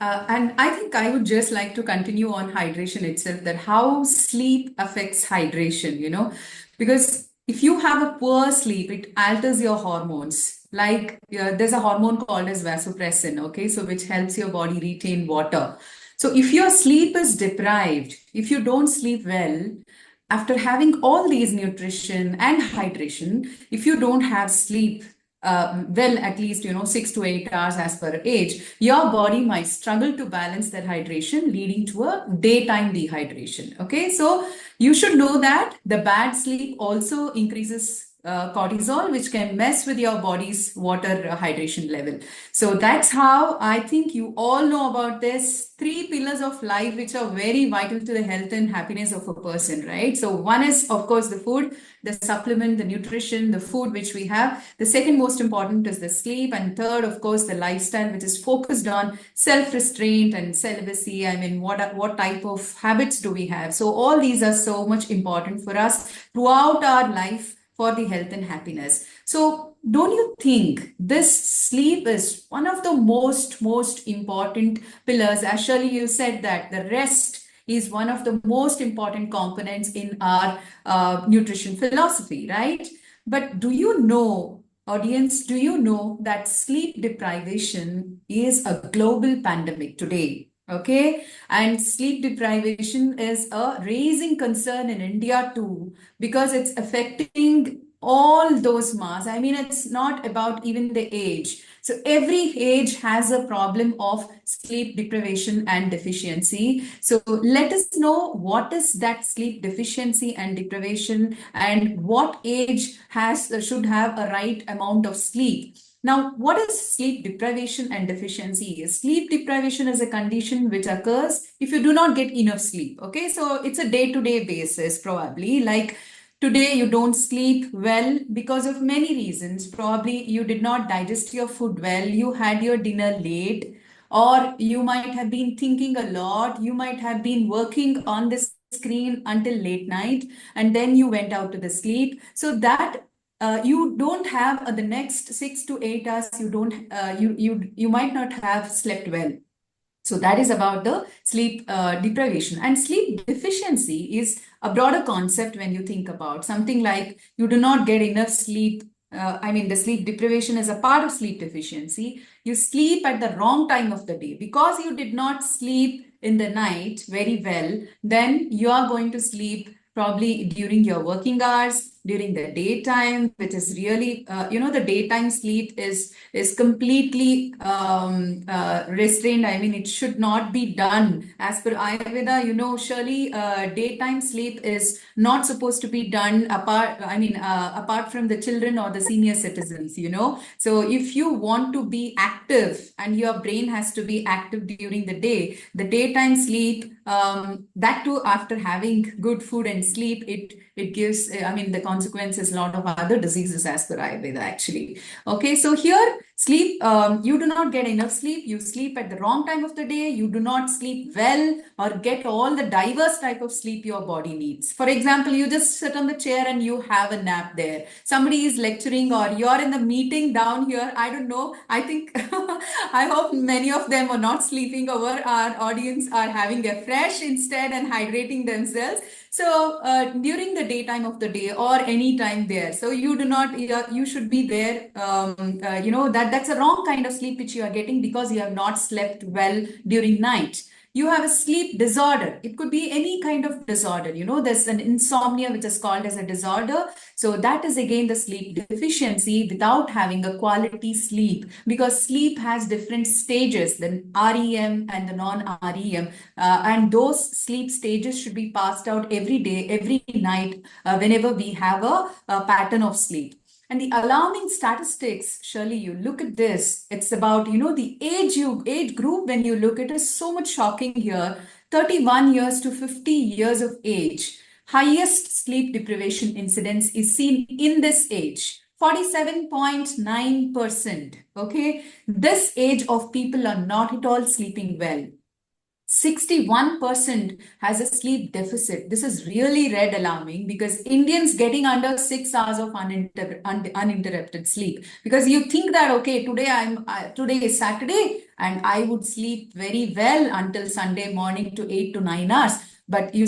Speaker 2: And I think I would just like to continue on hydration itself, that how sleep affects hydration, because if you have a poor sleep, it alters your hormones. Like there's a hormone called as vasopressin, okay, so which helps your body retain water. So if your sleep is deprived, if you don't sleep well, after having all these nutrition and hydration, if you don't have sleep, well, at least 6 to 8 hours as per age, your body might struggle to balance that hydration, leading to a daytime dehydration. Okay, so you should know that the bad sleep also increases cortisol, which can mess with your body's water hydration level. So that's how I think you all know about this three pillars of life, which are very vital to the health and happiness of a person, right? So one is, of course, the food, the supplement, the nutrition, the food which we have. The second most important is the sleep. And third, of course, the lifestyle, which is focused on self-restraint and celibacy. I mean, what type of habits do we have? So all these are so much important for us throughout our life for the health and happiness. So don't you think this sleep is one of the most important pillars? Actually, you said that the rest is one of the most important components in our nutrition philosophy, right? But do you know, audience, do you know that sleep deprivation is a global pandemic today? Okay, and sleep deprivation is a raising concern in India too, because it's affecting all those mass. I mean, it's not about even the age. So every age has a problem of sleep deprivation and deficiency. So let us know what is that sleep deficiency and deprivation, and what age has should have a right amount of sleep. Now, what is sleep deprivation and deficiency? Sleep deprivation is a condition which occurs if you do not get enough sleep. Okay, so it's a day-to-day basis, probably. Like today, you don't sleep well because of many reasons. Probably you did not digest your food well, you had your dinner late, or you might have been thinking a lot, you might have been working on the screen until late night, and then you went out to the sleep. So that you don't have the next 6 to 8 hours, you don't you might not have slept well. So that is about the sleep deprivation. And sleep deficiency is a broader concept when you think about something like you do not get enough sleep. I mean, the sleep deprivation is a part of sleep deficiency. You sleep at the wrong time of the day because you did not sleep in the night very well. Then you are going to sleep probably during your working hours. during the daytime, which is really, the daytime sleep is completely restrained. I mean, it should not be done as per Ayurveda. Surely daytime sleep is not supposed to be done apart. I mean, apart from the children or the senior citizens. So if you want to be active and your brain has to be active during the day, the daytime sleep, that too after having good food and sleep, it gives, I mean, the consequence is a lot of other diseases as per Ayurveda actually. Okay, so here sleep, you do not get enough sleep, you sleep at the wrong time of the day, you do not sleep well or get all the diverse type of sleep your body needs. For example, you just sit on the chair and you have a nap there. Somebody is lecturing or you're in the meeting down here. I don't know. I think, I hope many of them are not sleeping over. Our audience are having a fresh instead and hydrating themselves. So during the daytime of the day or any time there, so you do not, you should be there. That's a wrong kind of sleep which you are getting because you have not slept well during night. You have a sleep disorder. It could be any kind of disorder. There's an insomnia which is called as a disorder. So that is again the sleep deficiency without having a quality sleep, because sleep has different stages, the REM and the non-REM. And those sleep stages should be passed out every day, every night, whenever we have a pattern of sleep. And the alarming statistics, Shirley, you look at this, it's about, the age group, when you look, it is so much shocking here. 31 years to 50 years of age. Highest sleep deprivation incidence is seen in this age. 47.9%. Okay. This age of people are not at all sleeping well. 61% has a sleep deficit. This is really red alarming, because Indians getting under 6 hours of uninterrupted sleep. Because you think that, okay, today is Saturday and I would sleep very well until Sunday morning to 8 to 9 hours. But you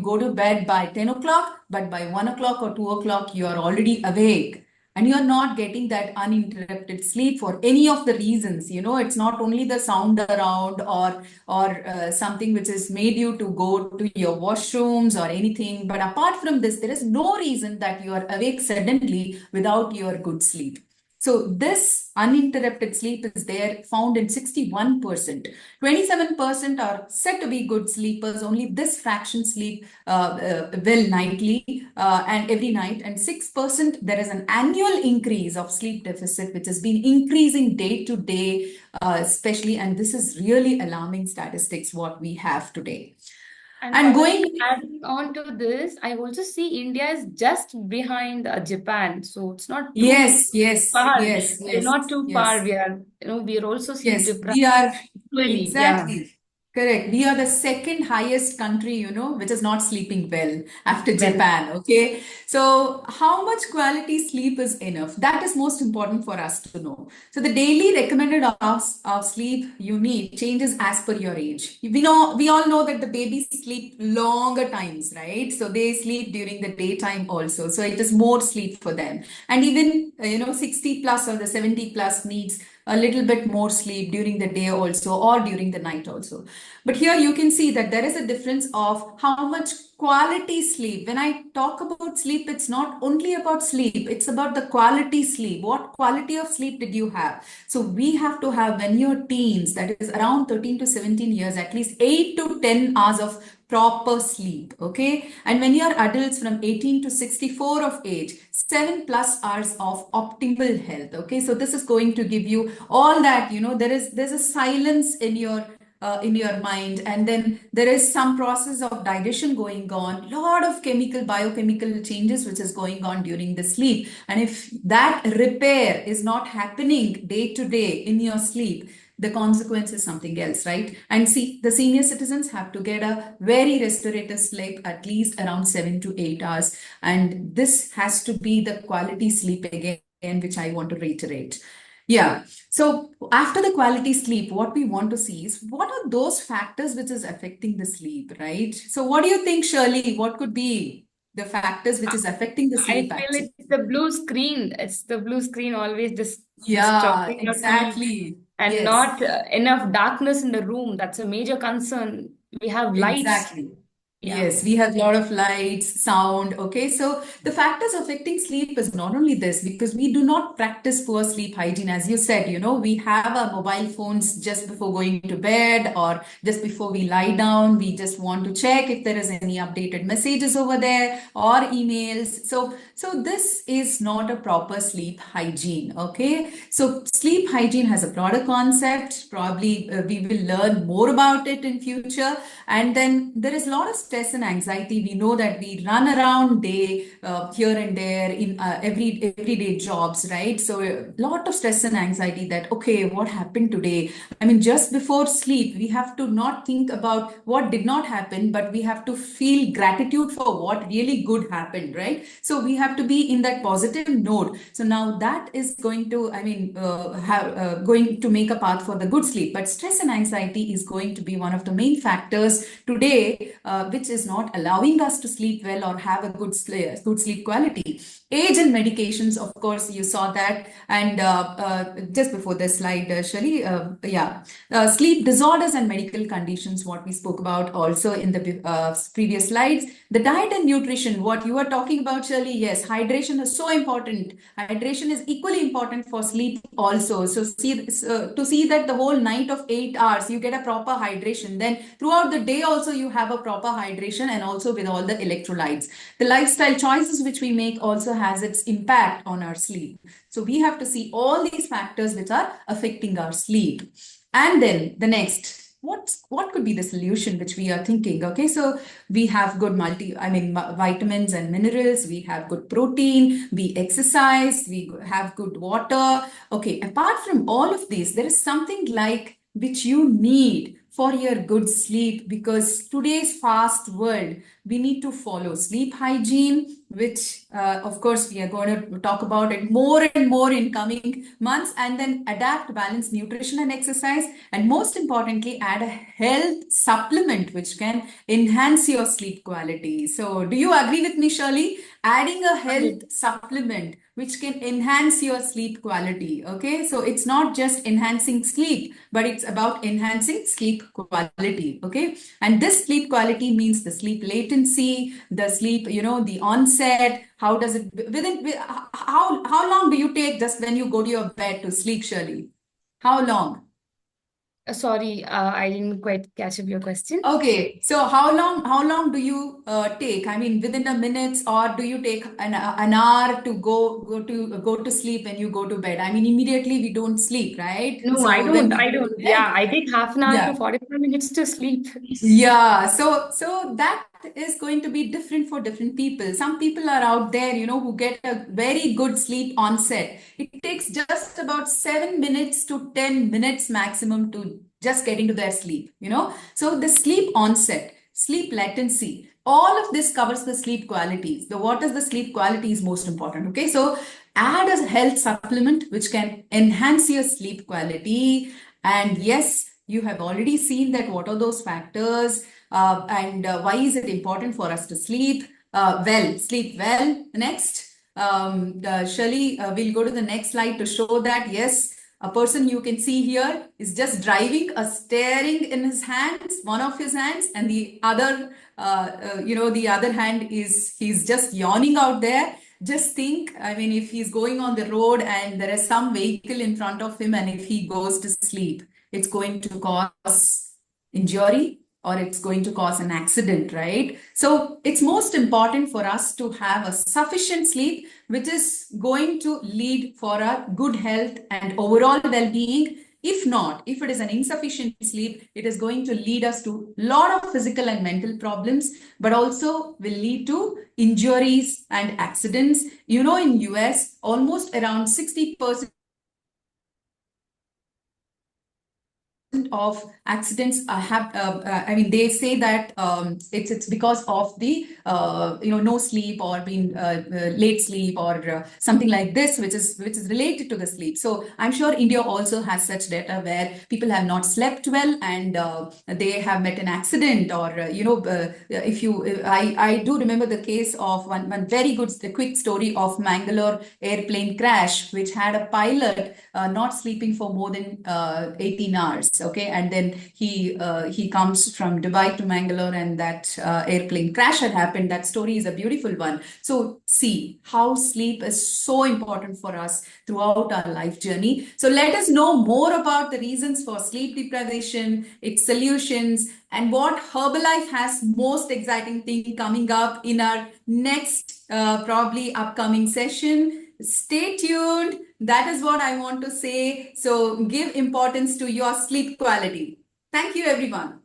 Speaker 2: go to bed by 10 o'clock, but by 1 o'clock or 2 o'clock, you are already awake. And you're not getting that uninterrupted sleep for any of the reasons. It's not only the sound around or something which has made you to go to your washrooms or anything. But apart from this, there is no reason that you are awake suddenly without your good sleep. So this uninterrupted sleep is there, found in 61%. 27% are said to be good sleepers. Only this fraction sleep well nightly and every night. And 6%, there is an annual increase of sleep deficit, which has been increasing day to day, especially. And this is really alarming statistics, what we have today.
Speaker 1: And
Speaker 2: And
Speaker 1: probably
Speaker 2: going,
Speaker 1: adding on to this, I also see India is just behind Japan. So it's not too
Speaker 2: yes, yes,
Speaker 1: far.
Speaker 2: yes,
Speaker 1: We're
Speaker 2: yes,
Speaker 1: not too far.
Speaker 2: yes.
Speaker 1: We are also sleep
Speaker 2: Yes,
Speaker 1: deprived
Speaker 2: we are
Speaker 1: equally. Yeah,
Speaker 2: exactly correct. We are the second highest country, which is not sleeping well after
Speaker 1: well.
Speaker 2: Japan. Okay. So, how much quality sleep is enough? That is most important for us to know. So, the daily recommended hours of sleep you need changes as per your age. We all know that the babies sleep longer times, right? So, they sleep during the daytime also. So, it is more sleep for them. And even, 60 plus or the 70 plus needs a little bit more sleep during the day also or during the night also. But here you can see that there is a difference of how much quality sleep. When I talk about sleep, it's not only about sleep, it's about the quality sleep. What quality of sleep did you have? So we have to have, when you're teens, that is around 13 to 17 years, at least 8 to 10 hours of proper sleep. Okay. And when you're adults from 18 to 64 of age, 7+ hours of optimal health. Okay. So this is going to give you all that, there's a silence in your mind, and then there is some process of digestion going on, lot of biochemical changes which is going on during the sleep. And if that repair is not happening day to day in your sleep, the consequence is something else, right? And see, the senior citizens have to get a very restorative sleep, at least around 7 to 8 hours. And this has to be the quality sleep again, which I want to reiterate. Yeah. So after the quality sleep, what we want to see is what are those factors which is affecting the sleep, right? So what do you think, Shirley? What could be the factors which is affecting the
Speaker 1: I
Speaker 2: sleep
Speaker 1: feel
Speaker 2: actually?
Speaker 1: it's the blue screen. It's the blue screen always
Speaker 2: Yeah,
Speaker 1: disturbing your sleep,
Speaker 2: exactly.
Speaker 1: and
Speaker 2: Yes,
Speaker 1: not enough darkness in the room. That's a major concern. We have lights
Speaker 2: exactly.
Speaker 1: Yeah.
Speaker 2: Yes, we have a lot of lights, sound. Okay, so the factors affecting sleep is not only this, because we do not practice poor sleep hygiene. As you said, we have our mobile phones just before going to bed or just before we lie down. We just want to check if there is any updated messages over there or emails. So this is not a proper sleep hygiene. Okay, so sleep hygiene has a broader concept. Probably we will learn more about it in future. And then there is a lot of stress and anxiety. We know that we run around day here and there in everyday jobs, right? So a lot of stress and anxiety that, okay, what happened today? I mean, just before sleep, we have to not think about what did not happen, but we have to feel gratitude for what really good happened, right? So we have to be in that positive note. So now that is going to, going to make a path for the good sleep. But stress and anxiety is going to be one of the main factors today, which is not allowing us to sleep well or have a good sleep quality. Age and medications, of course, you saw that. And just before this slide, Shali, sleep disorders and medical conditions, what we spoke about also in the previous slides. The diet and nutrition, what you are talking about, Shirley, yes, hydration is so important. Hydration is equally important for sleep also. So to see that the whole night of 8 hours, you get a proper hydration. Then throughout the day also, you have a proper hydration and also with all the electrolytes. The lifestyle choices which we make also has its impact on our sleep. So we have to see all these factors which are affecting our sleep. And then the next, what could be the solution which we are thinking? Okay, so we have good vitamins and minerals, we have good protein, we exercise, we have good water. Okay, apart from all of these, there is something like which you need for your good sleep, because today's fast world, we need to follow sleep hygiene, which of course we are going to talk about it more and more in coming months, and then adapt balanced nutrition and exercise, and most importantly add a health supplement which can enhance your sleep quality. So do you agree with me, Shirley? Adding a health supplement which can enhance your sleep quality. Okay, so it's not just enhancing sleep, but it's about enhancing sleep quality. Okay, and this sleep quality means the sleep latency, the sleep, the onset. How does it how long do you take just when you go to your bed to sleep, Shirley? How long?
Speaker 1: Sorry, I didn't quite catch up your question.
Speaker 2: Okay, so how long do you take? I mean, within a minutes, or do you take an hour to go to sleep when you go to bed? I mean, immediately we don't sleep, right?
Speaker 1: No, I
Speaker 2: So when
Speaker 1: don't.
Speaker 2: we
Speaker 1: I
Speaker 2: go
Speaker 1: don't.
Speaker 2: to
Speaker 1: Yeah,
Speaker 2: bed,
Speaker 1: I take half an hour to
Speaker 2: yeah.
Speaker 1: 45 minutes to sleep.
Speaker 2: Yeah, so that is going to be different for different people. Some people are out there, who get a very good sleep onset. It takes just about 7 minutes to 10 minutes maximum to just get into their sleep. So the sleep onset, sleep latency, all of this covers the sleep qualities. The what is the sleep quality is most important. Okay, so add a health supplement which can enhance your sleep quality. And yes, you have already seen that what are those factors, and why is it important for us to sleep well. Next, Shirley, we'll go to the next slide to show that yes, a person you can see here is just driving a steering in his hands, one of his hands, and the other, the other hand is he's just yawning out there. Just think, I mean, if he's going on the road and there is some vehicle in front of him, and if he goes to sleep, it's going to cause injury or it's going to cause an accident, right? So it's most important for us to have a sufficient sleep, which is going to lead for a good health and overall well-being. If not, if it is an insufficient sleep, it is going to lead us to a lot of physical and mental problems, but also will lead to injuries and accidents. In US, almost around 60% of accidents I mean, they say that it's because of the no sleep or being late sleep or something like this, which is related to the sleep. So I'm sure India also has such data where people have not slept well and they have met an accident, or if you I do remember the case of one very good quick story of Mangalore airplane crash, which had a pilot not sleeping for more than 18 hours. okay, and then he comes from Dubai to Mangalore, and that airplane crash had happened. That story is a beautiful one. So see how sleep is so important for us throughout our life journey. So let us know more about the reasons for sleep deprivation, its solutions, and what Herbalife has most exciting thing coming up in our next probably upcoming session. Stay tuned. That is what I want to say. So give importance to your sleep quality. Thank you, everyone.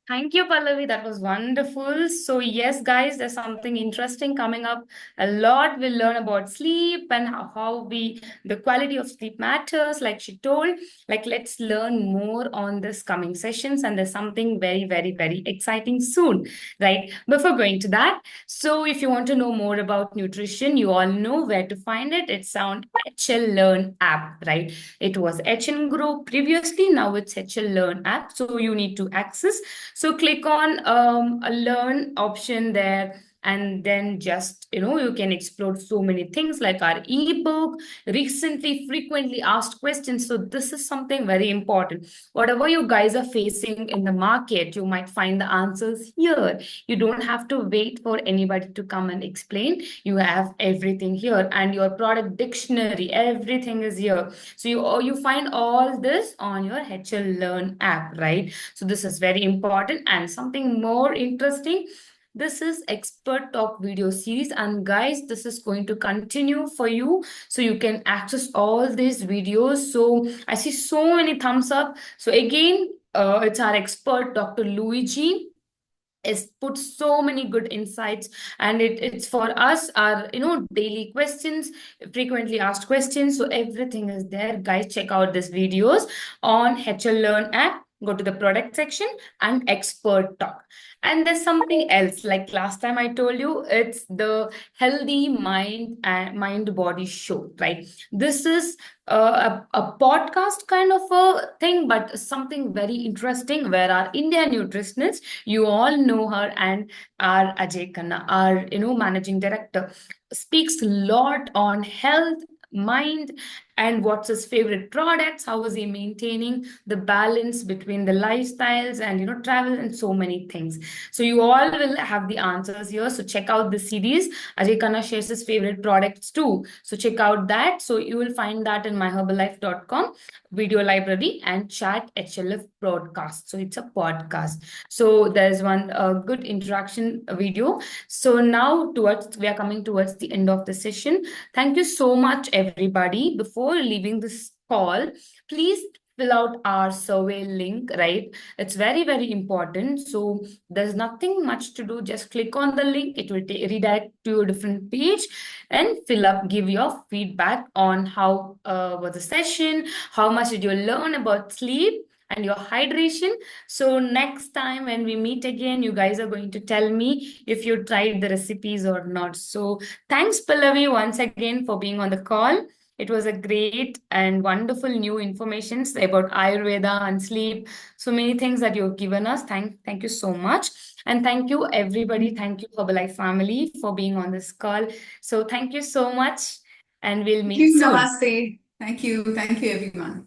Speaker 1: Thank you, Pallavi. That was wonderful. So, yes, guys, there's something interesting coming up. A lot we'll learn about sleep and the quality of sleep matters, like she told. Like, let's learn more on this coming sessions. And there's something very, very, very exciting soon, right? Before going to that, so if you want to know more about nutrition, you all know where to find it. It's on HL Learn app, right? It was HN Grow previously. Now it's HL Learn app. So you need to access. So click on a learn option there, and then just, you can explore so many things like our ebook, recently frequently asked questions. So this is something very important. Whatever you guys are facing in the market, you might find the answers here. You don't have to wait for anybody to come and explain. You have everything here, and your product dictionary, everything is here. So you find all this on your HL Learn app, right? So this is very important. And something more interesting, this is expert talk video series, and guys, this is going to continue for you, so you can access all these videos. So I see so many thumbs up. So again, it's our expert Dr. Luigi is put so many good insights, and it's for us, our daily questions, frequently asked questions. So everything is there, guys. Check out these videos on HL Learn app. Go to the product section and expert talk. And there's something else, like last time I told you, it's the healthy mind and mind body show, right? This is a podcast kind of a thing, but something very interesting, where our Indian nutritionist, you all know her, and our Ajay Khanna, our managing director, speaks a lot on health, mind, and what's his favorite products, how is he maintaining the balance between the lifestyles and travel and so many things. So you all will have the answers here. So check out the series. Ajay Khanna shares his favorite products too. So check out that. So you will find that in myherbalife.com video library and chat HLF broadcast. So it's a podcast. So there's one good interaction video. So now we are coming towards the end of the session. Thank you so much, everybody. Before leaving this call, please fill out our survey link, right? It's very, very important. So there's nothing much to do. Just click on the link. It will redirect to a different page, and give your feedback on how was the session, how much did you learn about sleep and your hydration. So next time when we meet again, you guys are going to tell me if you tried the recipes or not. So thanks, Pallavi, once again for being on the call. It was a great and wonderful new information about Ayurveda and sleep. So many things that you've given us. Thank you so much. And thank you, everybody. Thank you, Herbalife family, for being on this call. So thank you so much. And we'll
Speaker 2: Thank
Speaker 1: meet
Speaker 2: you,
Speaker 1: soon.
Speaker 2: Namaste. Thank you. Thank you, everyone.